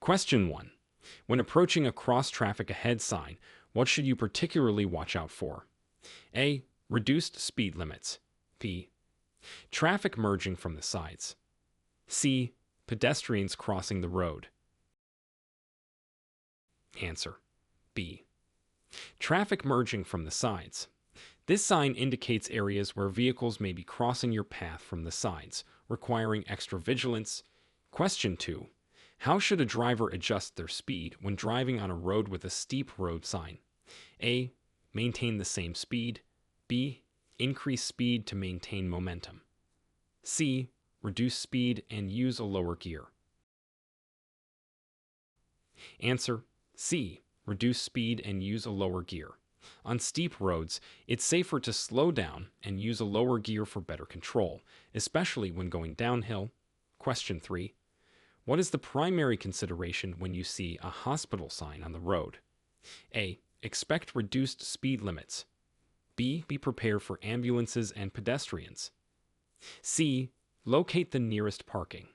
Question 1. When approaching a cross-traffic ahead sign, what should you particularly watch out for? A. Reduced speed limits. B. Traffic merging from the sides. C. Pedestrians crossing the road. Answer. B. Traffic merging from the sides. This sign indicates areas where vehicles may be crossing your path from the sides, requiring extra vigilance. Question 2. How should a driver adjust their speed when driving on a road with a steep road sign? A. Maintain the same speed. B. Increase speed to maintain momentum. C. Reduce speed and use a lower gear. Answer. C. Reduce speed and use a lower gear. On steep roads, it's safer to slow down and use a lower gear for better control, especially when going downhill. Question 3. What is the primary consideration when you see a hospital sign on the road? A. Expect reduced speed limits. B. Be prepared for ambulances and pedestrians. C. Locate the nearest parking.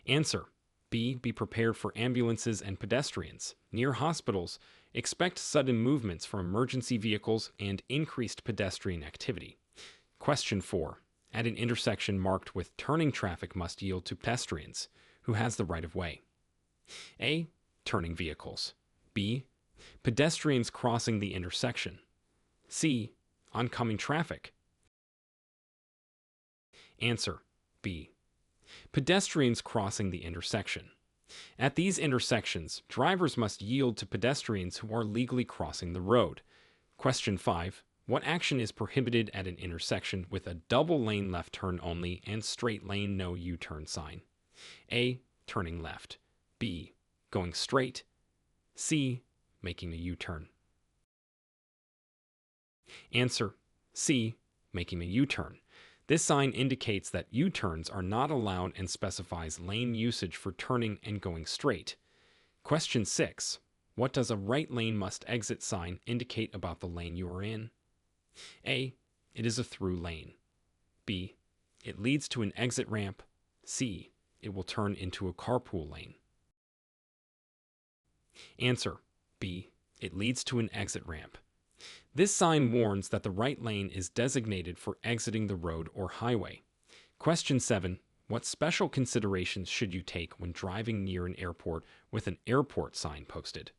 Answer. B. Be prepared for ambulances and pedestrians. Near hospitals, expect sudden movements from emergency vehicles and increased pedestrian activity. Question 4. At an intersection marked with turning traffic must yield to pedestrians. Who has the right of way? A. Turning vehicles. B. Pedestrians crossing the intersection. C. Oncoming traffic. Answer. B. Pedestrians crossing the intersection. At these intersections, drivers must yield to pedestrians who are legally crossing the road. Question 5. What action is prohibited at an intersection with a double-lane left turn only and straight lane no U-turn sign? A. Turning left. B. Going straight. C. Making a U-turn. Answer. C. Making a U-turn. This sign indicates that U-turns are not allowed and specifies lane usage for turning and going straight. Question 6. What does a right lane must exit sign indicate about the lane you are in? A. It is a through lane. B. It leads to an exit ramp. C. It will turn into a carpool lane. Answer. B. It leads to an exit ramp. This sign warns that the right lane is designated for exiting the road or highway. Question 7. What special considerations should you take when driving near an airport with an airport sign posted?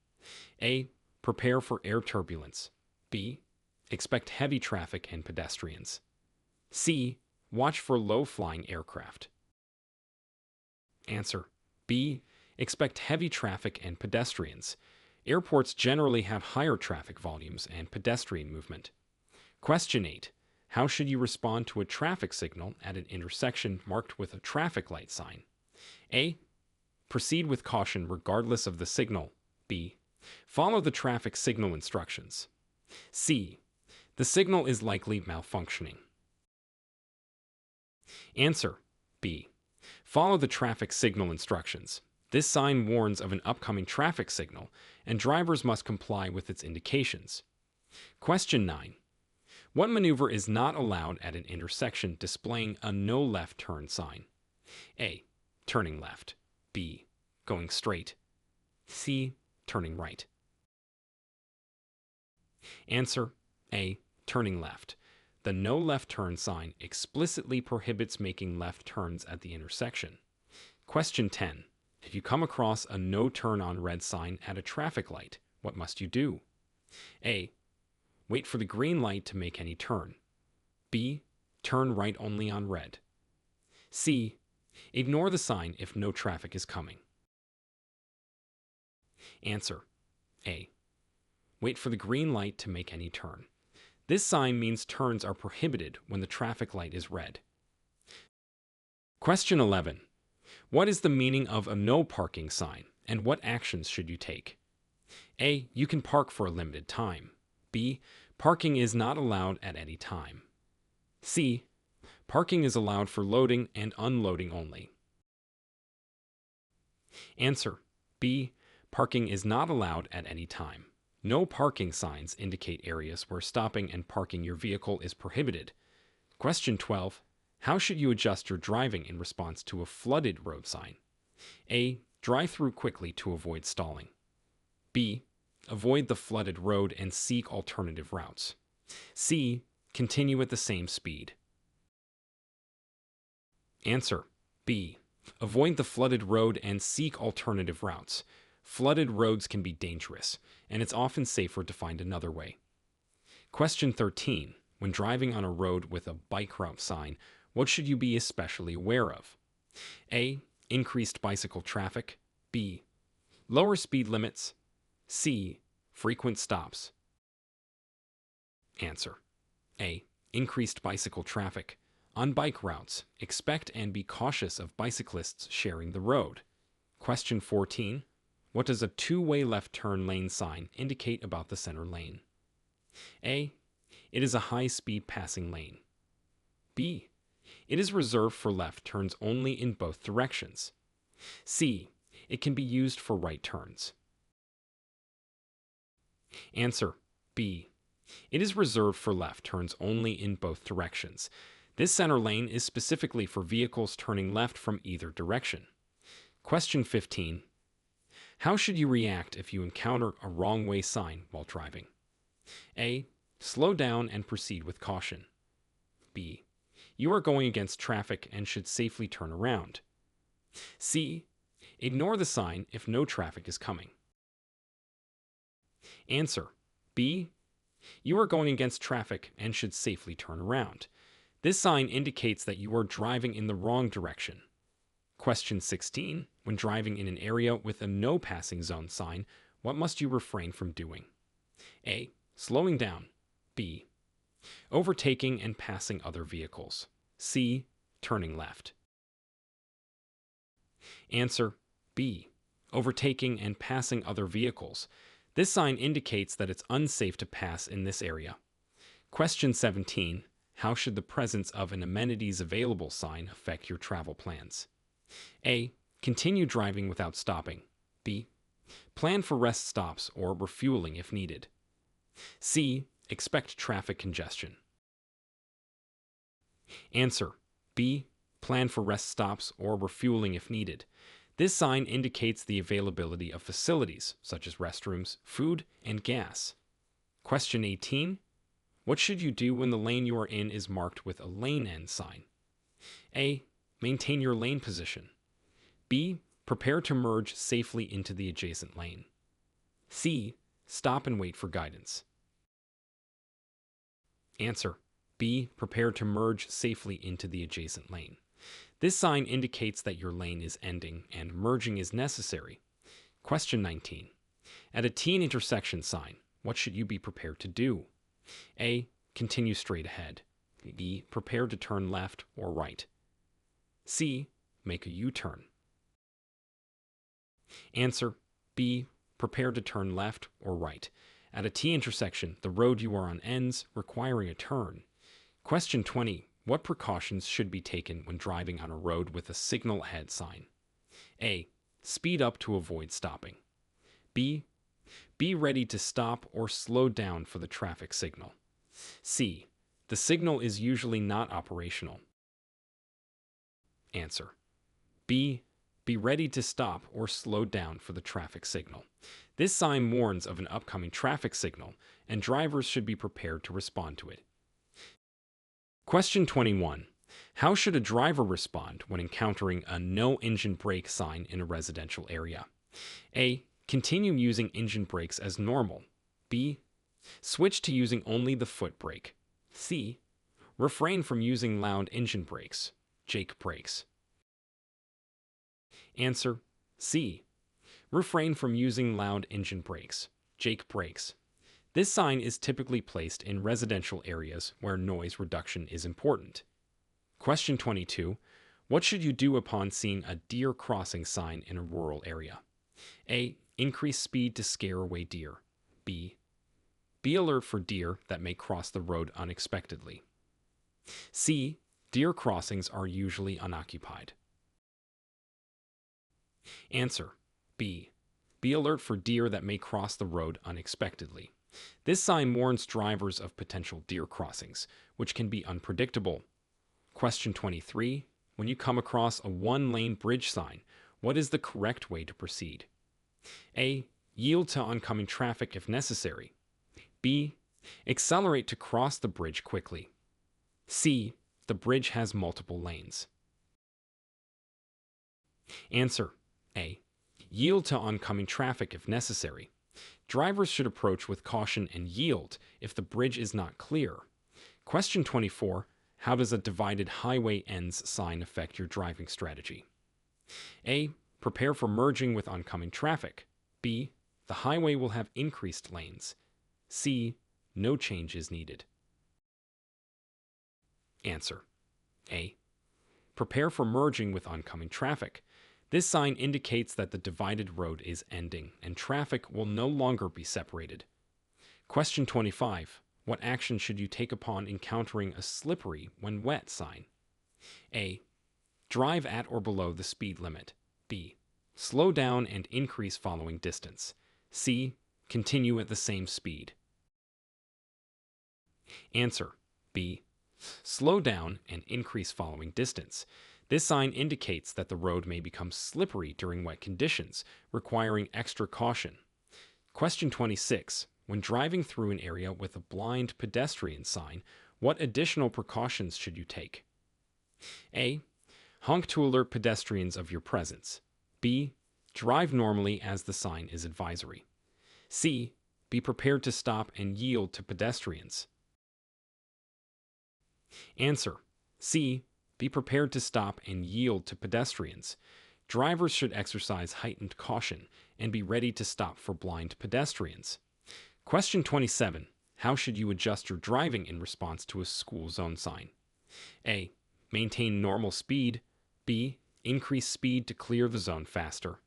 A. Prepare for air turbulence. B. Expect heavy traffic and pedestrians. C. Watch for low-flying aircraft. Answer. B. Expect heavy traffic and pedestrians. Airports generally have higher traffic volumes and pedestrian movement. Question 8. How should you respond to a traffic signal at an intersection marked with a traffic light sign? A. Proceed with caution regardless of the signal. B. Follow the traffic signal instructions. C. The signal is likely malfunctioning. Answer. B. Follow the traffic signal instructions. This sign warns of an upcoming traffic signal, and drivers must comply with its indications. Question 9. What maneuver is not allowed at an intersection displaying a no left turn sign? A. Turning left. B. Going straight. C. Turning right. Answer. A. Turning left. The no left turn sign explicitly prohibits making left turns at the intersection. Question 10. If you come across a no turn on red sign at a traffic light, what must you do? A. Wait for the green light to make any turn. B. Turn right only on red. C. Ignore the sign if no traffic is coming. Answer. A. Wait for the green light to make any turn. This sign means turns are prohibited when the traffic light is red. Question 11. What is the meaning of a no parking sign, and what actions should you take? A. You can park for a limited time. B. Parking is not allowed at any time. C. Parking is allowed for loading and unloading only. Answer. B. Parking is not allowed at any time. No parking signs indicate areas where stopping and parking your vehicle is prohibited. Question 12. How should you adjust your driving in response to a flooded road sign? A. Drive through quickly to avoid stalling. B. Avoid the flooded road and seek alternative routes. C. Continue at the same speed. Answer: B. Avoid the flooded road and seek alternative routes. Flooded roads can be dangerous, and it's often safer to find another way. Question 13. When driving on a road with a bike route sign, what should you be especially aware of? A. Increased bicycle traffic. B. Lower speed limits. C. Frequent stops. Answer: A. Increased bicycle traffic. On bike routes, expect and be cautious of bicyclists sharing the road. Question 14. What does a two-way left turn lane sign indicate about the center lane? A. It is a high-speed passing lane. B. It is reserved for left turns only in both directions. C. It can be used for right turns. Answer: B. It is reserved for left turns only in both directions. This center lane is specifically for vehicles turning left from either direction. Question 15. How should you react if you encounter a wrong-way sign while driving? A. Slow down and proceed with caution. B. You are going against traffic and should safely turn around. C. Ignore the sign if no traffic is coming. Answer: B. You are going against traffic and should safely turn around. This sign indicates that you are driving in the wrong direction. Question 16. When driving in an area with a no passing zone sign, what must you refrain from doing? A. Slowing down. B. Overtaking and passing other vehicles. C. Turning left. Answer: B. Overtaking and passing other vehicles. This sign indicates that it's unsafe to pass in this area. Question 17. How should the presence of an amenities available sign affect your travel plans? A. Continue driving without stopping. B. Plan for rest stops or refueling if needed. C. Expect traffic congestion. Answer: B. Plan for rest stops or refueling if needed. This sign indicates the availability of facilities such as restrooms, food, and gas. Question 18. What should you do when the lane you are in is marked with a lane end sign? A. Maintain your lane position. B. Prepare to merge safely into the adjacent lane. C. Stop and wait for guidance. Answer: B. Prepare to merge safely into the adjacent lane. This sign indicates that your lane is ending and merging is necessary. Question 19. At a T intersection sign, what should you be prepared to do? A. Continue straight ahead. B. Prepare to turn left or right. C. Make a U-turn. Answer: B. Prepare to turn left or right. At a T intersection, the road you are on ends, requiring a turn. Question 20. What precautions should be taken when driving on a road with a signal ahead sign? A. Speed up to avoid stopping. B. Be ready to stop or slow down for the traffic signal. C. The signal is usually not operational. Answer: B. Be ready to stop or slow down for the traffic signal. This sign warns of an upcoming traffic signal, and drivers should be prepared to respond to it. Question 21. How should a driver respond when encountering a no engine brake sign in a residential area? A. Continue using engine brakes as normal. B. Switch to using only the foot brake. C. Refrain from using loud engine brakes. Jake brakes. Answer: C. Refrain from using loud engine brakes. Jake brakes. This sign is typically placed in residential areas where noise reduction is important. Question 22. What should you do upon seeing a deer crossing sign in a rural area? A. Increase speed to scare away deer. B. Be alert for deer that may cross the road unexpectedly. C. Deer crossings are usually unoccupied. Answer: B. Be alert for deer that may cross the road unexpectedly. This sign warns drivers of potential deer crossings, which can be unpredictable. Question 23. When you come across a one-lane bridge sign, What is the correct way to proceed? A. Yield to oncoming traffic if necessary. B. Accelerate to cross the bridge quickly. C. The bridge has multiple lanes. Answer. A. Yield to oncoming traffic if necessary. Drivers should approach with caution and yield if the bridge is not clear. Question 24. How does a divided highway ends sign affect your driving strategy? A. Prepare for merging with oncoming traffic. B. The highway will have increased lanes. C. No change is needed. Answer. A. Prepare for merging with oncoming traffic. This sign indicates that the divided road is ending and traffic will no longer be separated. Question 25. What action should you take upon encountering a slippery when wet sign? A. Drive at or below the speed limit. B. Slow down and increase following distance. C. Continue at the same speed. Answer. B. Slow down and increase following distance. This sign indicates that the road may become slippery during wet conditions, requiring extra caution. Question 26. When driving through an area with a blind pedestrian sign, what additional precautions should you take? A. Honk to alert pedestrians of your presence. B. Drive normally as the sign is advisory. C. Be prepared to stop and yield to pedestrians. Answer. C. Be prepared to stop and yield to pedestrians. Drivers should exercise heightened caution and be ready to stop for blind pedestrians. Question 27. How should you adjust your driving in response to a school zone sign? A. Maintain normal speed. B. Increase speed to clear the zone faster.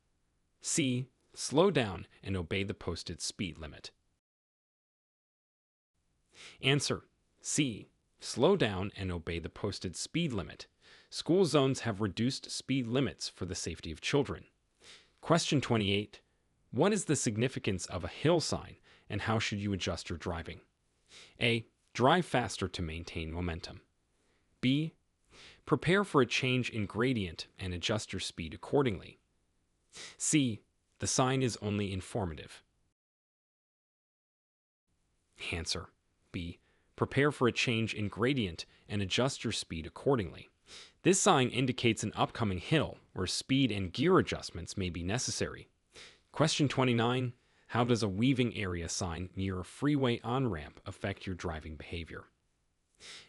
C. Slow down and obey the posted speed limit. Answer. C. Slow down and obey the posted speed limit. School zones have reduced speed limits for the safety of children. Question 28. What is the significance of a hill sign and how should you adjust your driving? A. Drive faster to maintain momentum. B. Prepare for a change in gradient and adjust your speed accordingly. C. The sign is only informative. Answer. B. Prepare for a change in gradient and adjust your speed accordingly. This sign indicates an upcoming hill where speed and gear adjustments may be necessary. Question 29. How does a weaving area sign near a freeway on-ramp affect your driving behavior?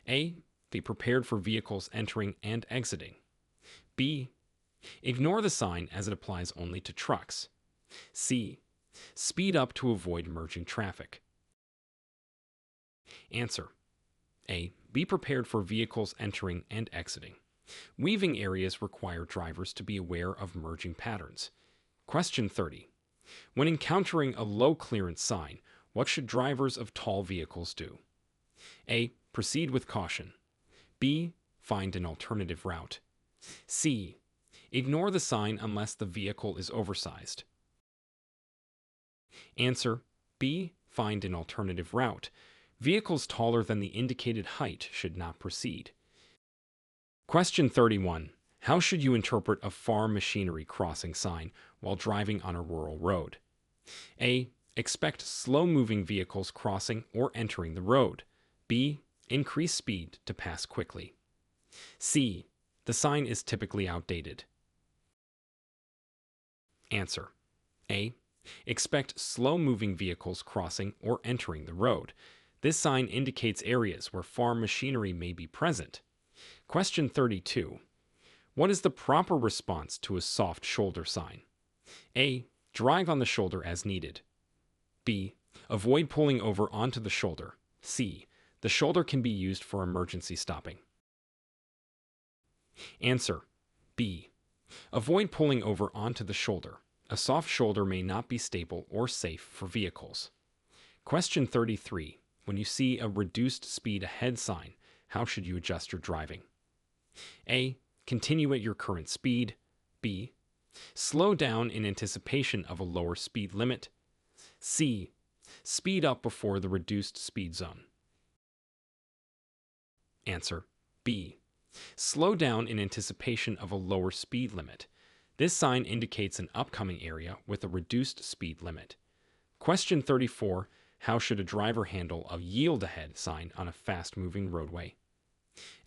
A. Be prepared for vehicles entering and exiting. B. Ignore the sign as it applies only to trucks. C. Speed up to avoid merging traffic. Answer. A. Be prepared for vehicles entering and exiting. Weaving areas require drivers to be aware of merging patterns. Question 30. When encountering a low clearance sign, what should drivers of tall vehicles do? A. Proceed with caution. B. Find an alternative route. C. Ignore the sign unless the vehicle is oversized. Answer. B. Find an alternative route. Vehicles taller than the indicated height should not proceed. Question 31. How should you interpret a farm machinery crossing sign while driving on a rural road? A. Expect slow-moving vehicles crossing or entering the road. B. Increase speed to pass quickly. C. The sign is typically outdated. Answer. A. Expect slow-moving vehicles crossing or entering the road. This sign indicates areas where farm machinery may be present. Question 32. What is the proper response to a soft shoulder sign? A. Drive on the shoulder as needed. B. Avoid pulling over onto the shoulder. C. The shoulder can be used for emergency stopping. Answer. B. Avoid pulling over onto the shoulder. A soft shoulder may not be stable or safe for vehicles. Question 33. When you see a reduced speed ahead sign, how should you adjust your driving? A. Continue at your current speed. B. Slow down in anticipation of a lower speed limit. C. Speed up before the reduced speed zone. Answer. B. Slow down in anticipation of a lower speed limit. This sign indicates an upcoming area with a reduced speed limit. Question 34. How should a driver handle a yield ahead sign on a fast-moving roadway?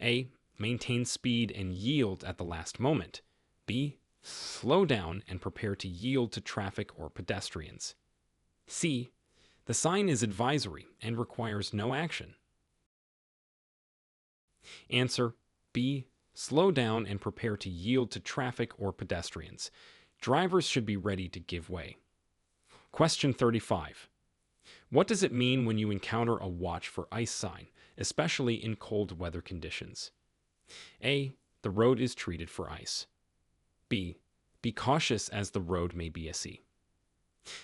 A. Maintain speed and yield at the last moment. B. Slow down and prepare to yield to traffic or pedestrians. C. The sign is advisory and requires no action. Answer B. Slow down and prepare to yield to traffic or pedestrians. Drivers should be ready to give way. Question 35. What does it mean when you encounter a watch for ice sign, especially in cold weather conditions? A. The road is treated for ice. B. Be cautious as the road may be icy.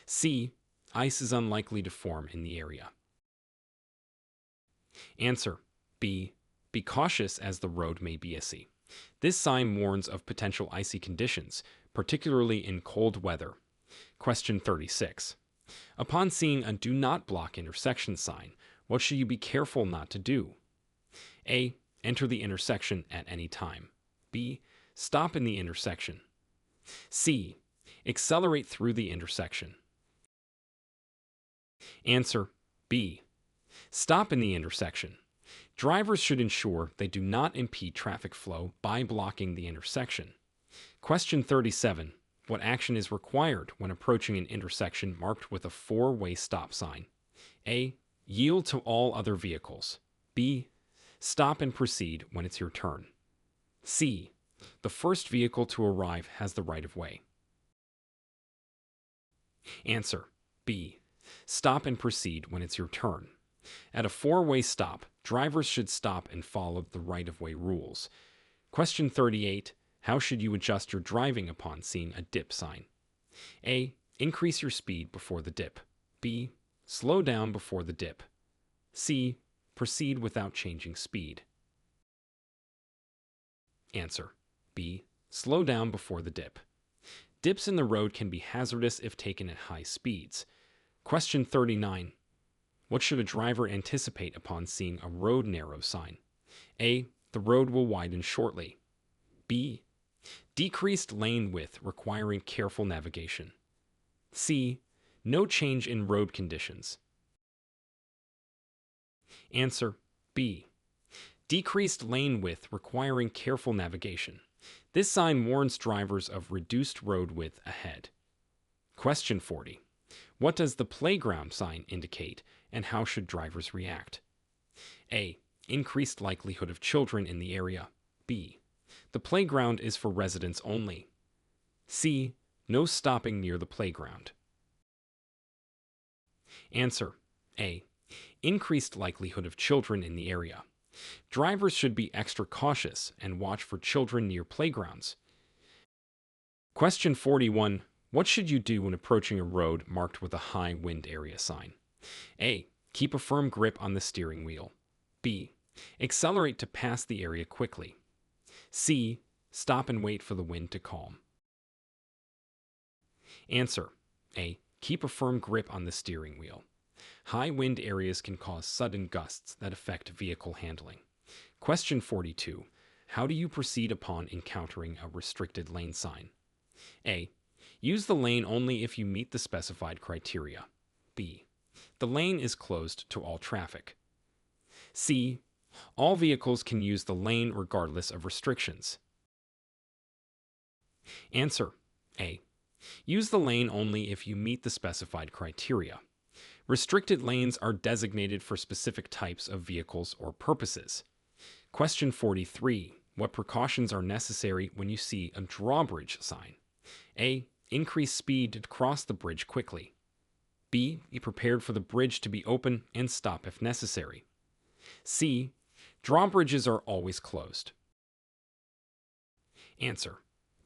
C. Ice is unlikely to form in the area. Answer B. Be cautious as the road may be icy. This sign warns of potential icy conditions, particularly in cold weather. Question 36. Upon seeing a do not block intersection sign, what should you be careful not to do? A. Enter the intersection at any time. B. Stop in the intersection. C. Accelerate through the intersection. Answer B. Stop in the intersection. Drivers should ensure they do not impede traffic flow by blocking the intersection. Question 37. What action is required when approaching an intersection marked with a four-way stop sign? A. Yield to all other vehicles. B. Stop and proceed when it's your turn. C. The first vehicle to arrive has the right of way. Answer B. Stop and proceed when it's your turn. At a four-way stop, drivers should stop and follow the right-of-way rules. Question 38. How should you adjust your driving upon seeing a dip sign? A. Increase your speed before the dip. B. Slow down before the dip. C. Proceed without changing speed. Answer B. Slow down before the dip. Dips in the road can be hazardous if taken at high speeds. Question 39. What should a driver anticipate upon seeing a road narrow sign? A. The road will widen shortly. B. Decreased lane width requiring careful navigation. C. No change in road conditions. Answer B. Decreased lane width requiring careful navigation. This sign warns drivers of reduced road width ahead. Question 40. What does the playground sign indicate, and how should drivers react? A. Increased likelihood of children in the area. B. The playground is for residents only. C. No stopping near the playground. Answer A. Increased likelihood of children in the area. Drivers should be extra cautious and watch for children near playgrounds. Question 41. What should you do when approaching a road marked with a high wind area sign? A. Keep a firm grip on the steering wheel. B. Accelerate to pass the area quickly. C. Stop and wait for the wind to calm. Answer A. Keep a firm grip on the steering wheel. High wind areas can cause sudden gusts that affect vehicle handling. Question 42. How do you proceed upon encountering a restricted lane sign? A. Use the lane only if you meet the specified criteria. B. The lane is closed to all traffic. C. All vehicles can use the lane regardless of restrictions. Answer A. Use the lane only if you meet the specified criteria. Restricted lanes are designated for specific types of vehicles or purposes. Question 43. What precautions are necessary when you see a drawbridge sign? A. Increase speed to cross the bridge quickly. B. Be prepared for the bridge to be open and stop if necessary. C. Drawbridges are always closed. Answer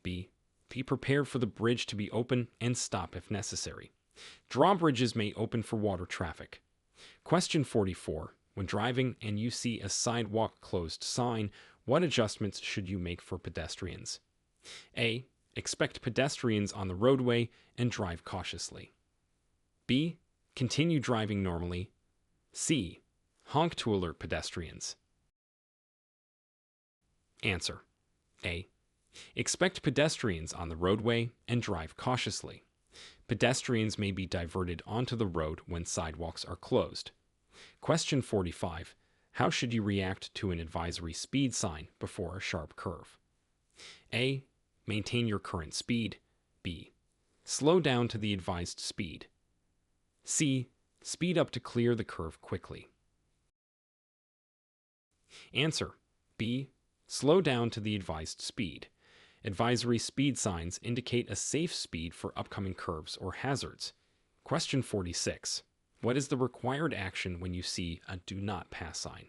B. Be prepared for the bridge to be open and stop if necessary. Drawbridges may open for water traffic. Question 44. When driving and you see a sidewalk closed sign, what adjustments should you make for pedestrians? A. Expect pedestrians on the roadway and drive cautiously. B. Continue driving normally. C. Honk to alert pedestrians. Answer A. Expect pedestrians on the roadway and drive cautiously. Pedestrians may be diverted onto the road when sidewalks are closed. Question 45. How should you react to an advisory speed sign before a sharp curve? A. Maintain your current speed. B. Slow down to the advised speed. C. Speed up to clear the curve quickly. Answer. B. Slow down to the advised speed. Advisory speed signs indicate a safe speed for upcoming curves or hazards. Question 46. What is the required action when you see a do not pass sign?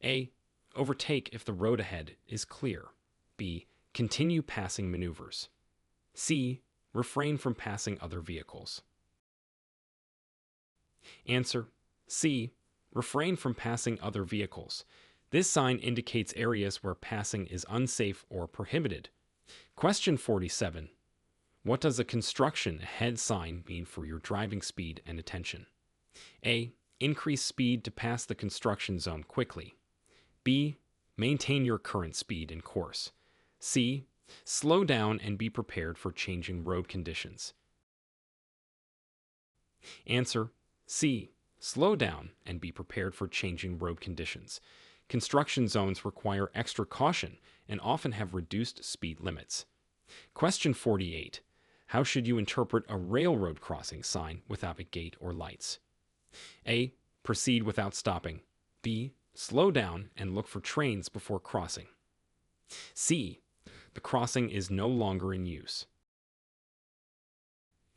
A. Overtake if the road ahead is clear. B. Continue passing maneuvers. C. Refrain from passing other vehicles. Answer. C. Refrain from passing other vehicles. This sign indicates areas where passing is unsafe or prohibited. Question 47. What does a construction ahead sign mean for your driving speed and attention? A. Increase speed to pass the construction zone quickly. B. Maintain your current speed and course. C. Slow down and be prepared for changing road conditions. Answer. C. Slow down and be prepared for changing road conditions. Construction zones require extra caution and often have reduced speed limits. Question 48. How should you interpret a railroad crossing sign without a gate or lights? A. Proceed without stopping. B. Slow down and look for trains before crossing. C. The crossing is no longer in use.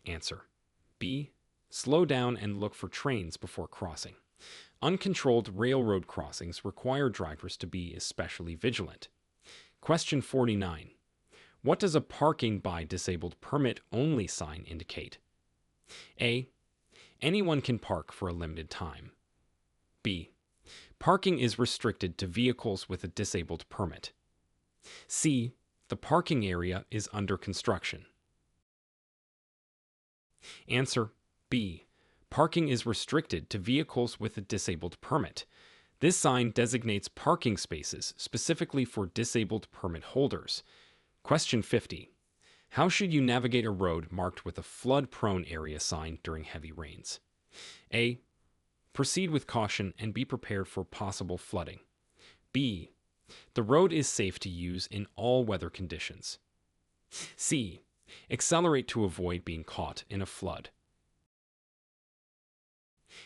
Answer. B. Slow down and look for trains before crossing. Uncontrolled railroad crossings require drivers to be especially vigilant. Question 49. What does a parking by disabled permit only sign indicate? A. Anyone can park for a limited time. B. Parking is restricted to vehicles with a disabled permit. C. The parking area is under construction. Answer. B. Parking is restricted to vehicles with a disabled permit. This sign designates parking spaces specifically for disabled permit holders. Question 50. How should you navigate a road marked with a flood-prone area sign during heavy rains? A. Proceed with caution and be prepared for possible flooding. B. The road is safe to use in all weather conditions. C. Accelerate to avoid being caught in a flood.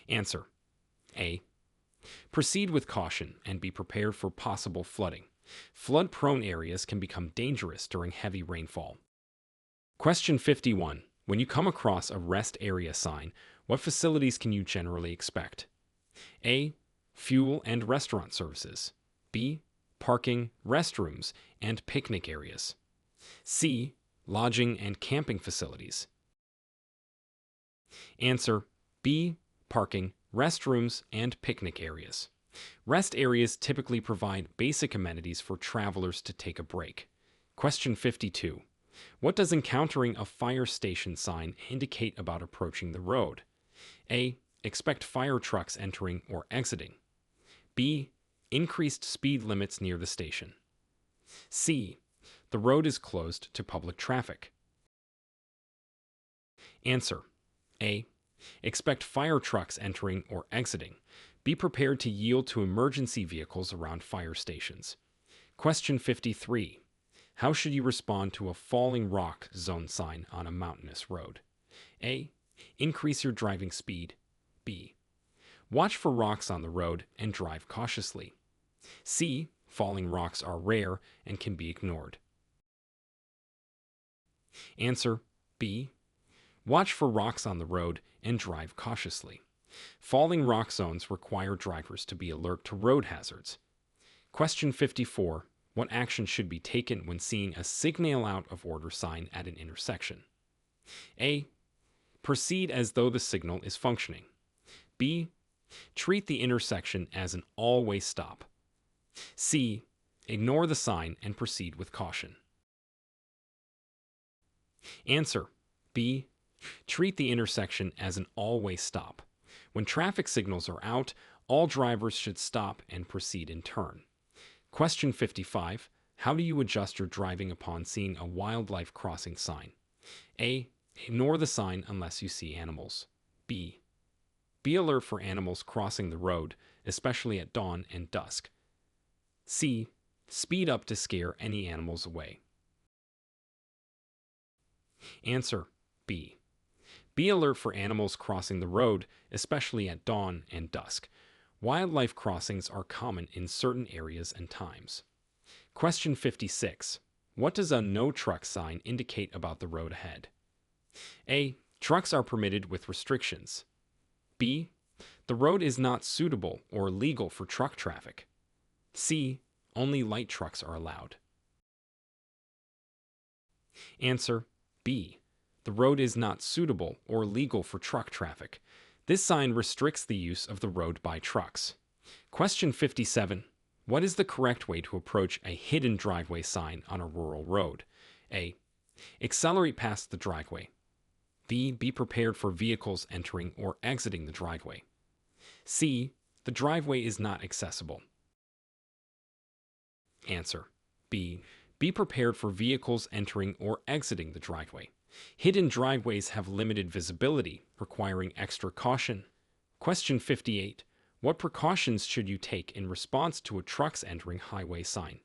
Answer. A. Proceed with caution and be prepared for possible flooding. Flood-prone areas can become dangerous during heavy rainfall. Question 51. When you come across a rest area sign, what facilities can you generally expect? A. Fuel and restaurant services. B. Parking, restrooms, and picnic areas. C. Lodging and camping facilities. Answer. B. Parking, restrooms, and picnic areas. Rest areas typically provide basic amenities for travelers to take a break. Question 52. What does encountering a fire station sign indicate about approaching the road? A. Expect fire trucks entering or exiting. B. Increased speed limits near the station. C. The road is closed to public traffic. Answer. A. Expect fire trucks entering or exiting. Be prepared to yield to emergency vehicles around fire stations. Question 53. How should you respond to a falling rock zone sign on a mountainous road? A. Increase your driving speed. B. Watch for rocks on the road and drive cautiously. C. Falling rocks are rare and can be ignored. Answer. B. Watch for rocks on the road and drive cautiously. Falling rock zones require drivers to be alert to road hazards. Question 54. What action should be taken when seeing a signal out of order sign at an intersection? A. Proceed as though the signal is functioning. B. Treat the intersection as an all-way stop. C. Ignore the sign and proceed with caution. Answer. B. Treat the intersection as an all-way stop. When traffic signals are out, all drivers should stop and proceed in turn. Question 55. How do you adjust your driving upon seeing a wildlife crossing sign? A. Ignore the sign unless you see animals. B. Be alert for animals crossing the road, especially at dawn and dusk. C. Speed up to scare any animals away. Answer B. Be alert for animals crossing the road, especially at dawn and dusk. Wildlife crossings are common in certain areas and times. Question 56. What does a no truck sign indicate about the road ahead? A. Trucks are permitted with restrictions. B. The road is not suitable or legal for truck traffic. C. Only light trucks are allowed. Answer B. The road is not suitable or legal for truck traffic. This sign restricts the use of the road by trucks. Question 57. What is the correct way to approach a hidden driveway sign on a rural road? A. Accelerate past the driveway. B. Be prepared for vehicles entering or exiting the driveway. C. The driveway is not accessible. Answer B. Be prepared for vehicles entering or exiting the driveway. Hidden driveways have limited visibility, requiring extra caution. Question 58. What precautions should you take in response to a trucks entering highway sign?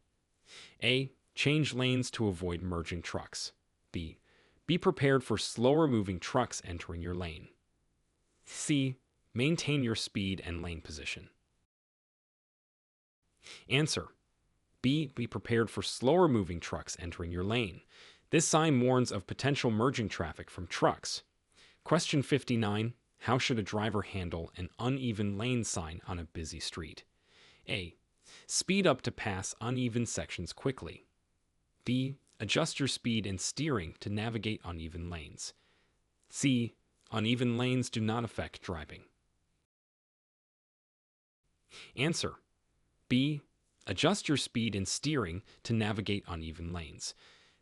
A. Change lanes to avoid merging trucks. B. Be prepared for slower moving trucks entering your lane. C. Maintain your speed and lane position. Answer B. Be prepared for slower moving trucks entering your lane. This sign warns of potential merging traffic from trucks. Question 59. How should a driver handle an uneven lane sign on a busy street? A. Speed up to pass uneven sections quickly. B. Adjust your speed and steering to navigate uneven lanes. C. Uneven lanes do not affect driving. Answer B. Adjust your speed and steering to navigate uneven lanes.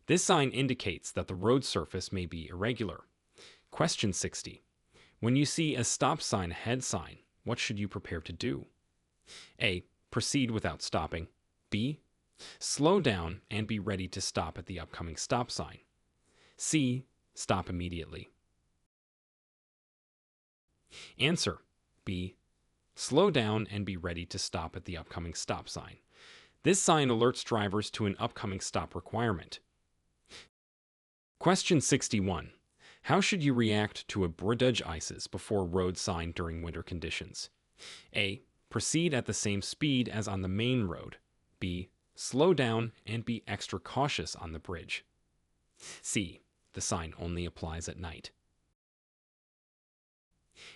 This sign indicates that the road surface may be irregular. Question 60. When you see a stop sign ahead sign, what should you prepare to do? A. Proceed without stopping. B. Slow down and be ready to stop at the upcoming stop sign. C. Stop immediately. Answer B. Slow down and be ready to stop at the upcoming stop sign. This sign alerts drivers to an upcoming stop requirement. Question 61. How should you react to a bridge ices before road sign during winter conditions? A. Proceed at the same speed as on the main road. B. Slow down and be extra cautious on the bridge. C. The sign only applies at night.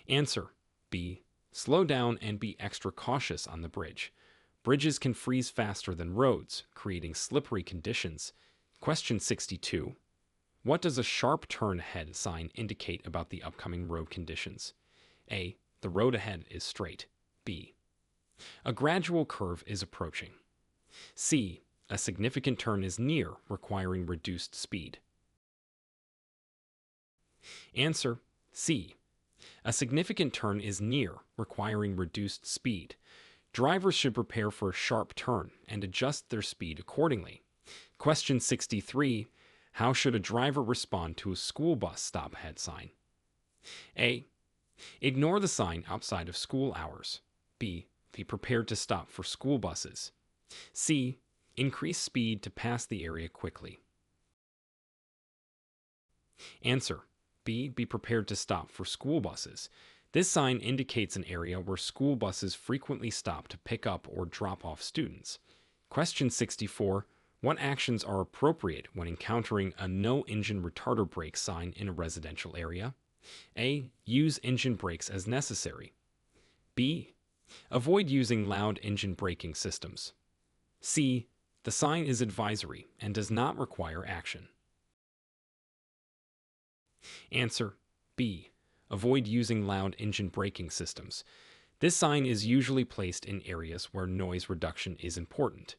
Answer B. Slow down and be extra cautious on the bridge. Bridges can freeze faster than roads, creating slippery conditions. Question 62. What does a sharp turn ahead sign indicate about the upcoming road conditions? A. The road ahead is straight. B. A gradual curve is approaching. C. A significant turn is near, requiring reduced speed. Answer C. A significant turn is near, requiring reduced speed. Drivers should prepare for a sharp turn and adjust their speed accordingly. Question 63. How should a driver respond to a school bus stop ahead sign? A. Ignore the sign outside of school hours. B. Be prepared to stop for school buses. C. Increase speed to pass the area quickly. Answer B. Be prepared to stop for school buses. This sign indicates an area where school buses frequently stop to pick up or drop off students. Question 64. What actions are appropriate when encountering a no engine retarder brake sign in a residential area? A. Use engine brakes as necessary. B. Avoid using loud engine braking systems. C. The sign is advisory and does not require action. Answer B. Avoid using loud engine braking systems. This sign is usually placed in areas where noise reduction is important.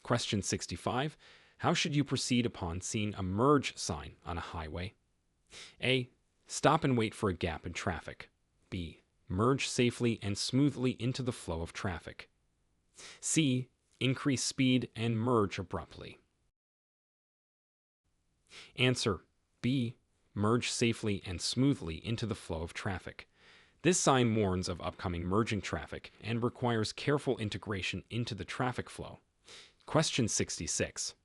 Question 65. How should you proceed upon seeing a merge sign on a highway? A. Stop and wait for a gap in traffic. B. Merge safely and smoothly into the flow of traffic. C. increase speed, and merge abruptly. Answer B. Merge safely and smoothly into the flow of traffic. This sign warns of upcoming merging traffic and requires careful integration into the traffic flow. Question 66.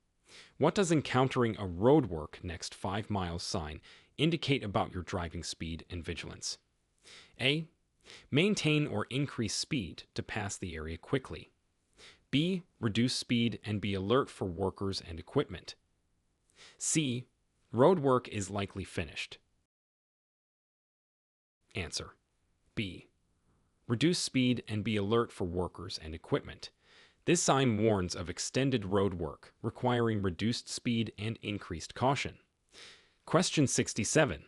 What does encountering a roadwork next 5 miles sign indicate about your driving speed and vigilance? A. Maintain or increase speed to pass the area quickly. B. Reduce speed and be alert for workers and equipment. C. Roadwork is likely finished. Answer B. Reduce speed and be alert for workers and equipment. This sign warns of extended road work, requiring reduced speed and increased caution. Question 67.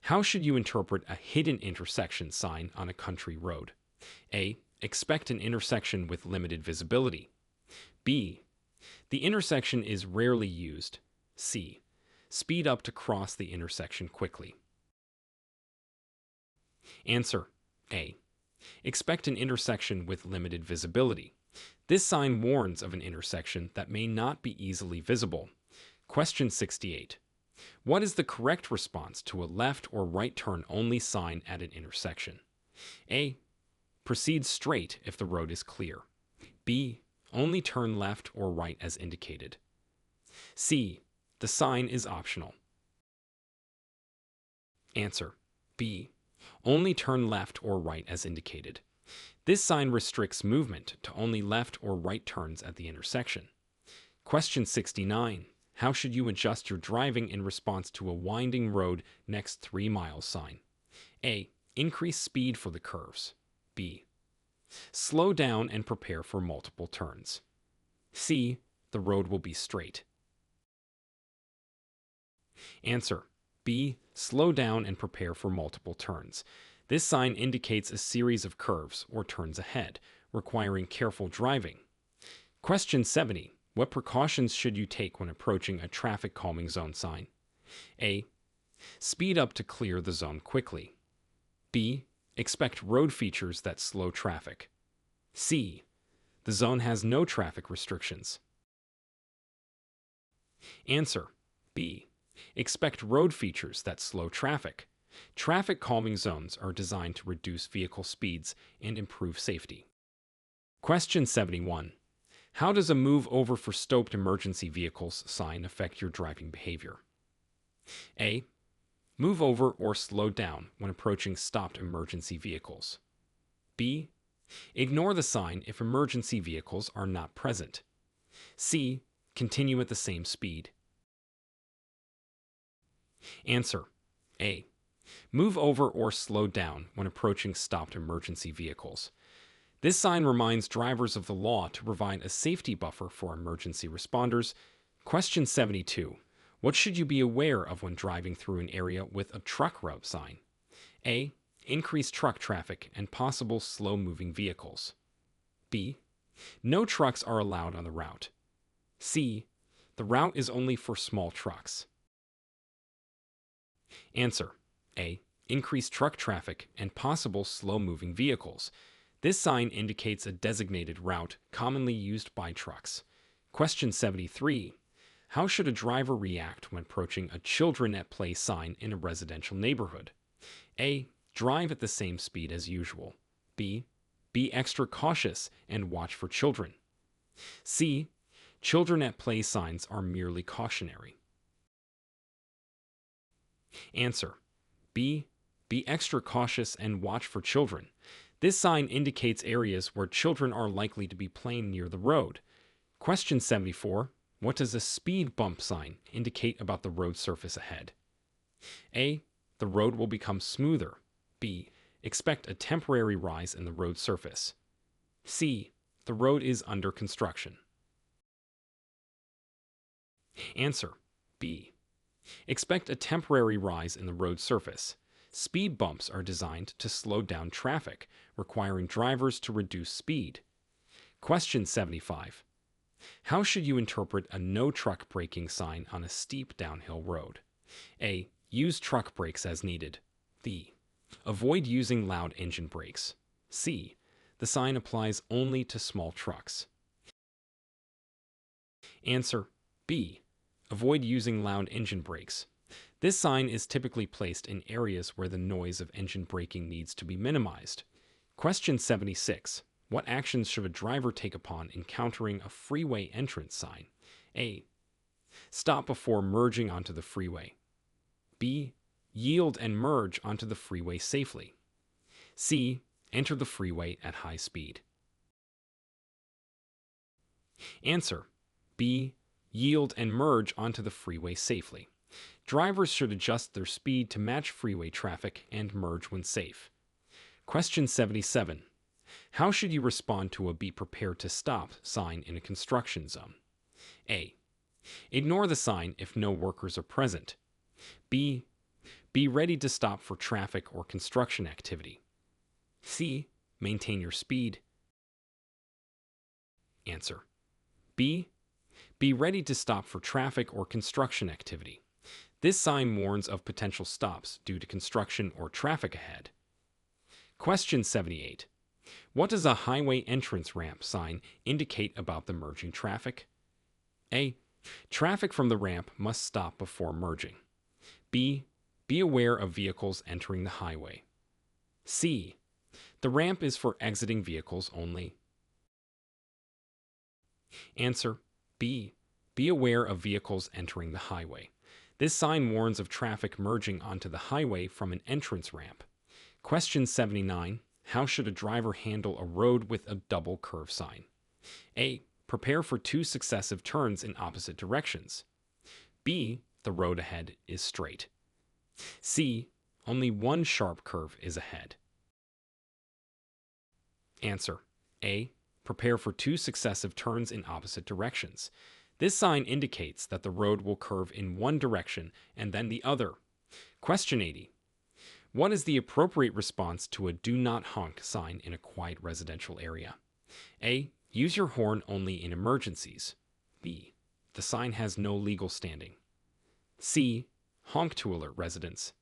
How should you interpret a hidden intersection sign on a country road? A. Expect an intersection with limited visibility. B. The intersection is rarely used. C. Speed up to cross the intersection quickly. Answer A. Expect an intersection with limited visibility. This sign warns of an intersection that may not be easily visible. Question 68. What is the correct response to a left or right turn only sign at an intersection? A. Proceed straight if the road is clear. B. Only turn left or right as indicated. C. The sign is optional. Answer B. Only turn left or right as indicated. This sign restricts movement to only left or right turns at the intersection. Question 69. How should you adjust your driving in response to a winding road next 3 miles sign? A. Increase speed for the curves. B. Slow down and prepare for multiple turns. C. The road will be straight. Answer B. Slow down and prepare for multiple turns. This sign indicates a series of curves or turns ahead, requiring careful driving. Question 70. What precautions should you take when approaching a traffic calming zone sign? A. Speed up to clear the zone quickly. B. Expect road features that slow traffic. C. The zone has no traffic restrictions. Answer B. Expect road features that slow traffic. Traffic calming zones are designed to reduce vehicle speeds and improve safety. Question 71. How does a move over for stopped emergency vehicles sign affect your driving behavior? A. Move over or slow down when approaching stopped emergency vehicles. B. Ignore the sign if emergency vehicles are not present. C. Continue at the same speed. Answer A. Move over or slow down when approaching stopped emergency vehicles. This sign reminds drivers of the law to provide a safety buffer for emergency responders. Question 72. What should you be aware of when driving through an area with a truck route sign? A. Increased truck traffic and possible slow-moving vehicles. B. No trucks are allowed on the route. C. The route is only for small trucks. Answer A. Increased truck traffic and possible slow-moving vehicles. This sign indicates a designated route commonly used by trucks. Question 73. How should a driver react when approaching a children at play sign in a residential neighborhood? A. Drive at the same speed as usual. B. Be extra cautious and watch for children. C. Children at play signs are merely cautionary. Answer B. Be extra cautious and watch for children. This sign indicates areas where children are likely to be playing near the road. Question 74. What does a speed bump sign indicate about the road surface ahead? A. The road will become smoother. B. Expect a temporary rise in the road surface. C. The road is under construction. Answer B. Expect a temporary rise in the road surface. Speed bumps are designed to slow down traffic, requiring drivers to reduce speed. Question 75. How should you interpret a no truck braking sign on a steep downhill road? A. Use truck brakes as needed. B. Avoid using loud engine brakes. C. The sign applies only to small trucks. Answer B. Avoid using loud engine brakes. This sign is typically placed in areas where the noise of engine braking needs to be minimized. Question 76. What actions should a driver take upon encountering a freeway entrance sign? A. Stop before merging onto the freeway. B. Yield and merge onto the freeway safely. C. Enter the freeway at high speed. Answer B. Yield and merge onto the freeway safely. Drivers should adjust their speed to match freeway traffic and merge when safe. Question 77. How should you respond to a "Be prepared to stop" sign in a construction zone? A. Ignore the sign if no workers are present. B. Be ready to stop for traffic or construction activity. C. Maintain your speed. Answer B. Be ready to stop for traffic or construction activity. This sign warns of potential stops due to construction or traffic ahead. Question 78. What does a highway entrance ramp sign indicate about the merging traffic? A. Traffic from the ramp must stop before merging. B. Be aware of vehicles entering the highway. C. The ramp is for exiting vehicles only. Answer B. Be aware of vehicles entering the highway. This sign warns of traffic merging onto the highway from an entrance ramp. Question 79. How should a driver handle a road with a double curve sign? A. Prepare for 2 successive turns in opposite directions. B. The road ahead is straight. C. Only 1 sharp curve is ahead. Answer A. Prepare for 2 successive turns in opposite directions. This sign indicates that the road will curve in one direction and then the other. Question 80. What is the appropriate response to a "Do not honk" sign in a quiet residential area? A. Use your horn only in emergencies. B. The sign has no legal standing. C. Honk to alert residents.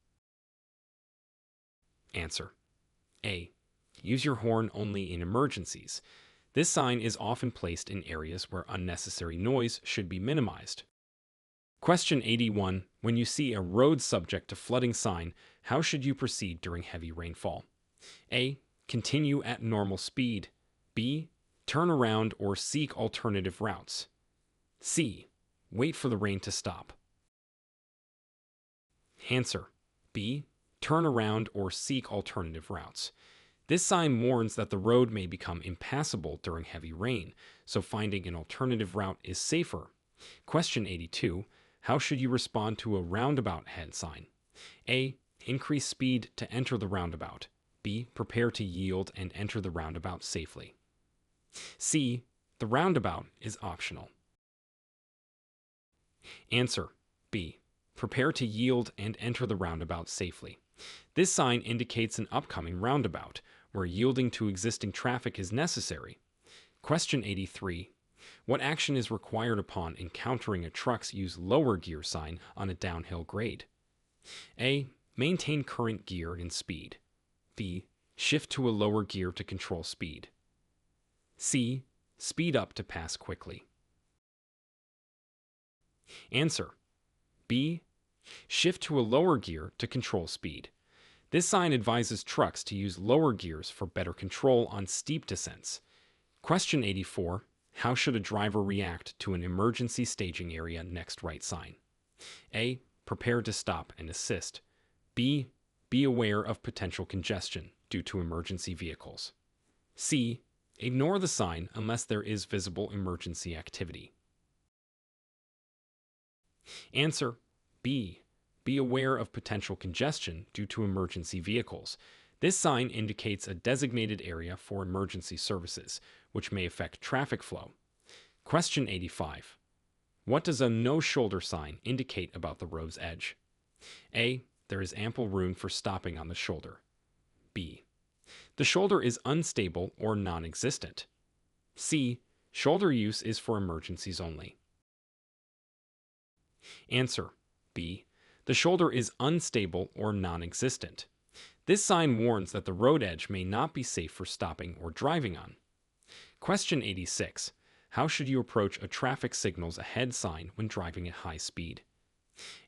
Answer A. Use your horn only in emergencies. This sign is often placed in areas where unnecessary noise should be minimized. Question 81. When you see a "Road subject to flooding" sign, how should you proceed during heavy rainfall? A. Continue at normal speed. B. Turn around or seek alternative routes. C. Wait for the rain to stop. Answer B. Turn around or seek alternative routes. This sign warns that the road may become impassable during heavy rain, so finding an alternative route is safer. Question 82. How should you respond to a "Roundabout ahead" sign? A. Increase speed to enter the roundabout. B. Prepare to yield and enter the roundabout safely. C. The roundabout is optional. Answer B. Prepare to yield and enter the roundabout safely. This sign indicates an upcoming roundabout, where yielding to existing traffic is necessary. Question 83. What action is required upon encountering a "Trucks use lower gear" sign on a downhill grade? A. Maintain current gear and speed. B. Shift to a lower gear to control speed. C. Speed up to pass quickly. Answer B. Shift to a lower gear to control speed. This sign advises trucks to use lower gears for better control on steep descents. Question 84. How should a driver react to an "Emergency staging area next right" sign? A. Prepare to stop and assist. B. Be aware of potential congestion due to emergency vehicles. C. Ignore the sign unless there is visible emergency activity. Answer B. Be aware of potential congestion due to emergency vehicles. This sign indicates a designated area for emergency services, which may affect traffic flow. Question 85. What does a "No shoulder" sign indicate about the road's edge? A. There is ample room for stopping on the shoulder. B. The shoulder is unstable or non-existent. C. Shoulder use is for emergencies only. Answer B. The shoulder is unstable or non-existent. This sign warns that the road edge may not be safe for stopping or driving on. Question 86. How should you approach a traffic signals ahead sign when driving at high speed?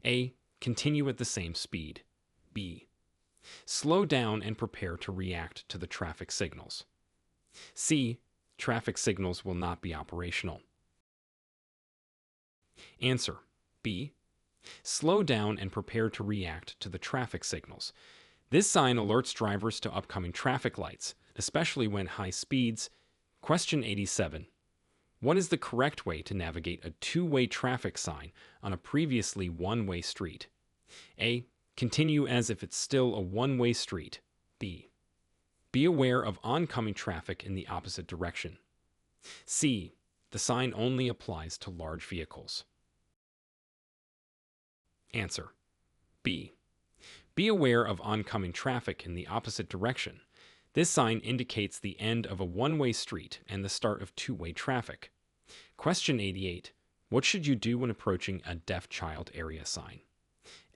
A. Continue at the same speed. B. Slow down and prepare to react to the traffic signals. C. Traffic signals will not be operational. Answer. B. Slow down and prepare to react to the traffic signals. This sign alerts drivers to upcoming traffic lights, especially when high speeds. Question 87. What is the correct way to navigate a two-way traffic sign on a previously one-way street? A. Continue as if it's still a one-way street. B. Be aware of oncoming traffic in the opposite direction. C. The sign only applies to large vehicles. Answer. B. Be aware of oncoming traffic in the opposite direction. This sign indicates the end of a one-way street and the start of two-way traffic. Question 88. What should you do when approaching a deaf child area sign?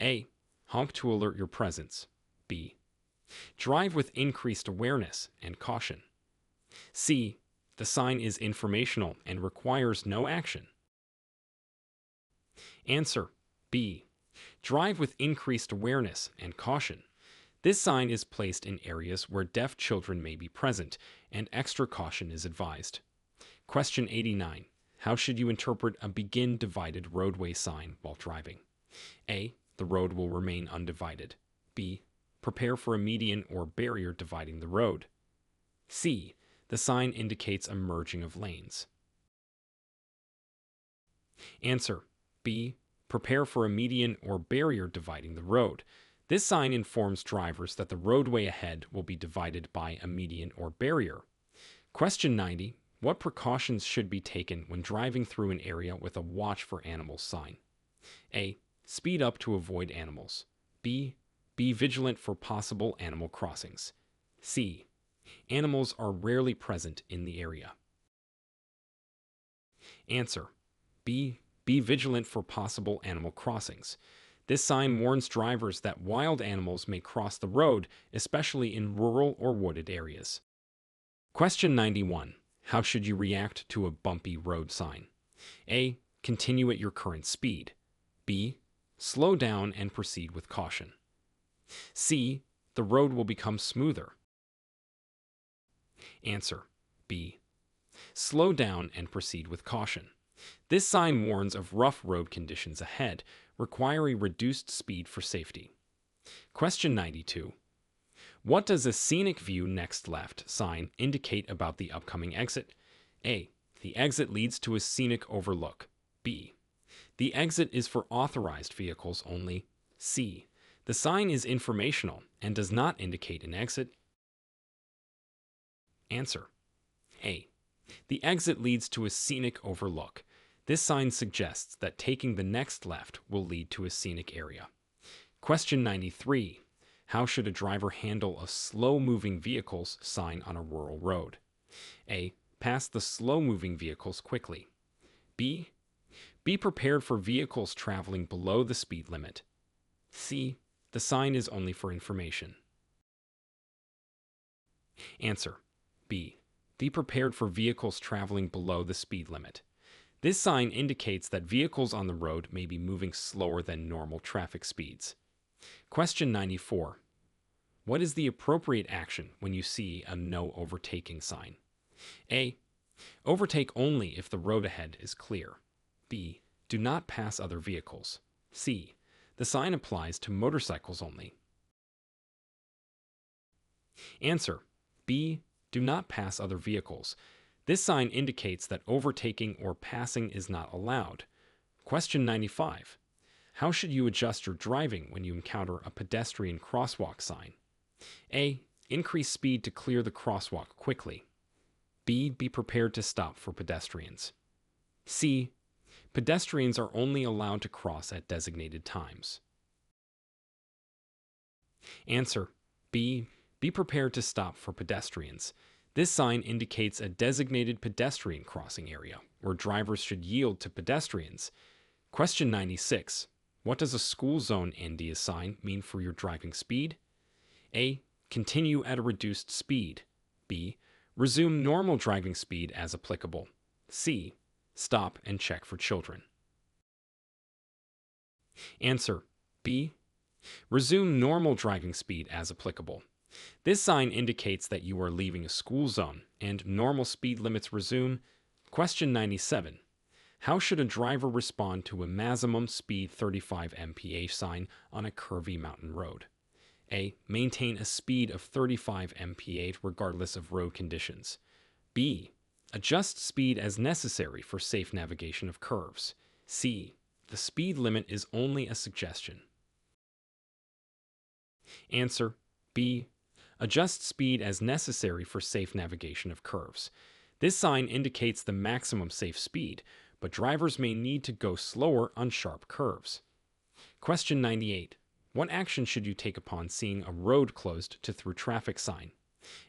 A. Honk to alert your presence. B. Drive with increased awareness and caution. C. The sign is informational and requires no action. Answer. B. Drive with increased awareness and caution. This sign is placed in areas where deaf children may be present, and extra caution is advised. Question 89. How should you interpret a begin divided roadway sign while driving? A. The road will remain undivided. B. Prepare for a median or barrier dividing the road. C. The sign indicates a merging of lanes. Answer. B. Prepare for a median or barrier dividing the road. This sign informs drivers that the roadway ahead will be divided by a median or barrier. Question 90. What precautions should be taken when driving through an area with a watch for animals sign? A. Speed up to avoid animals. B. Be vigilant for possible animal crossings. C. Animals are rarely present in the area. Answer. B. Be vigilant for possible animal crossings. This sign warns drivers that wild animals may cross the road, especially in rural or wooded areas. Question 91. How should you react to a bumpy road sign? A. Continue at your current speed. B. Slow down and proceed with caution. C. The road will become smoother. Answer. B. Slow down and proceed with caution. This sign warns of rough road conditions ahead, requiring reduced speed for safety. Question 92. What does a scenic view next left sign indicate about the upcoming exit? A. The exit leads to a scenic overlook. B. The exit is for authorized vehicles only. C. The sign is informational and does not indicate an exit. Answer. A. The exit leads to a scenic overlook. This sign suggests that taking the next left will lead to a scenic area. Question 93. How should a driver handle a slow-moving vehicles sign on a rural road? A. Pass the slow-moving vehicles quickly. B. Be prepared for vehicles traveling below the speed limit. C. The sign is only for information. Answer. B. Be prepared for vehicles traveling below the speed limit. This sign indicates that vehicles on the road may be moving slower than normal traffic speeds. Question 94. What is the appropriate action when you see a no overtaking sign? A. Overtake only if the road ahead is clear. B. Do not pass other vehicles. C. The sign applies to motorcycles only. Answer. B. Do not pass other vehicles. This sign indicates that overtaking or passing is not allowed. Question 95. How should you adjust your driving when you encounter a pedestrian crosswalk sign? A. Increase speed to clear the crosswalk quickly. B. Be prepared to stop for pedestrians. C. Pedestrians are only allowed to cross at designated times. Answer. B. Be prepared to stop for pedestrians. This sign indicates a designated pedestrian crossing area, where drivers should yield to pedestrians. Question 96. What does a school zone ND sign mean for your driving speed? A. Continue at a reduced speed. B. Resume normal driving speed as applicable. C. Stop and check for children. Answer B. Resume normal driving speed as applicable. This sign indicates that you are leaving a school zone and normal speed limits resume. Question 97. How should a driver respond to a maximum speed 35 mph sign on a curvy mountain road? A. Maintain a speed of 35 mph regardless of road conditions. B. Adjust speed as necessary for safe navigation of curves. C. The speed limit is only a suggestion. Answer B. Adjust speed as necessary for safe navigation of curves. This sign indicates the maximum safe speed, but drivers may need to go slower on sharp curves. Question 98. What action should you take upon seeing a road closed to through traffic sign?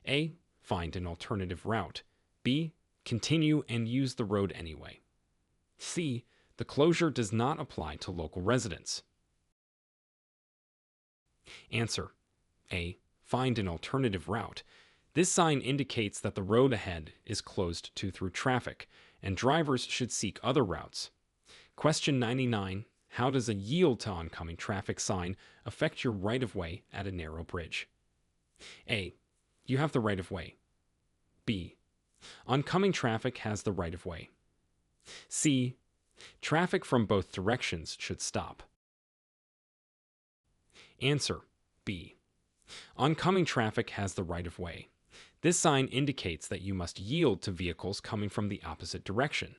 A. Find an alternative route. B. Continue and use the road anyway. C. The closure does not apply to local residents. Answer A. Find an alternative route. This sign indicates that the road ahead is closed to through traffic, and drivers should seek other routes. Question 99. How does a yield to oncoming traffic sign affect your right-of-way at a narrow bridge? A. You have the right-of-way. B. Oncoming traffic has the right-of-way. C. Traffic from both directions should stop. Answer B. Oncoming traffic has the right-of-way. This sign indicates that you must yield to vehicles coming from the opposite direction.